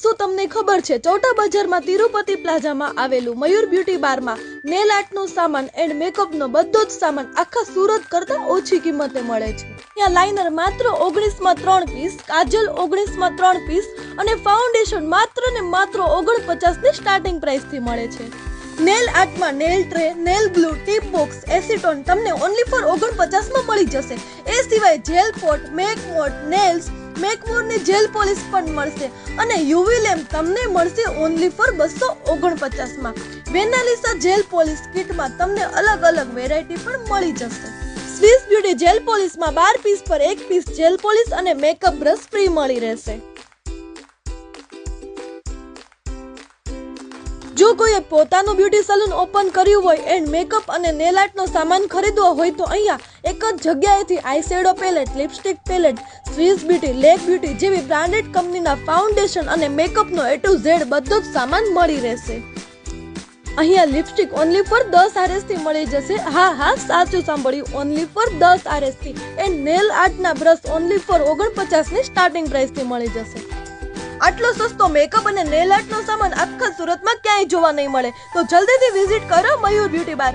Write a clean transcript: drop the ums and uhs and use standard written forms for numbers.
શું તમને ખબર છે ચોટા બજારમાં તિરુપતિ પ્લાઝામાં આવેલું મયુર બ્યુટી બારમાં નેલ આર્ટનો સામાન એન્ડ મેકઅપનો બધો જ સામાન આખા સુરત કરતાં ઓછી કિંમતે મળે છે। ત્યાં લાઇનર માત્ર 19માં 3 પીસ, કાજલ 19માં 3 પીસ અને ફાઉન્ડેશન માત્ર ને માત્ર 49 ની સ્ટાર્ટિંગ પ્રાઇસથી મળે છે। નેલ આર્ટમાં nail tray, nail glue, tip box, acetone તમને ઓનલી ફોર 49માં મળી જશે। એ સિવાય gel pot, mac mod, nails, મેકમોરની જેલ પોલિશ પણ મળશે અને યુવી લેમ્પ તમને મળશે ઓનલી ફોર 249માં। વેનાલિસા જેલ પોલિશ કિટમાં તમને અલગ અલગ વેરાયટી પણ મળી જશે। સ્વિસ બ્યુટી જેલ પોલિશમાં 12 પીસ પર 1 પીસ જેલ પોલિશ અને મેકઅપ બ્રશ ફ્રી મળી રહેશે। જો કોઈએ પોતાનું બ્યુટી સલૂન ઓપન કર્યું હોય એન્ડ મેકઅપ અને નેલ આર્ટનો સામાન ખરીદવો હોય તો અહીંયા એક જ જગ્યાએથી eye shadow palette, lipstick palette, Swiss beauty, લેક બ્યુટી જેવી બ્રાન્ડેડ કંપનીના ફાઉન્ડેશન અને મેકઅપનો A to Z બધો જ સામાન મળી રહેશે। અહીંયા લિપસ્ટિક ઓનલી ફોર 10 RS થી મળી જશે। હા સાચું સાંભળ્યું, ઓનલી ફોર 10 RS થી એન્ડ નેલ આર્ટના બ્રશ ઓનલી ફોર 49 ની સ્ટાર્ટિંગ પ્રાઇસથી મળી જશે। આટલો સસ્તો મેકઅપ અને નેલ આર્ટનો સામાન આખા સુરતમાં ક્યાંય જોવા નહીં મળે, તો જલ્દીથી વિઝિટ કરો મયુર બ્યુટી બાર।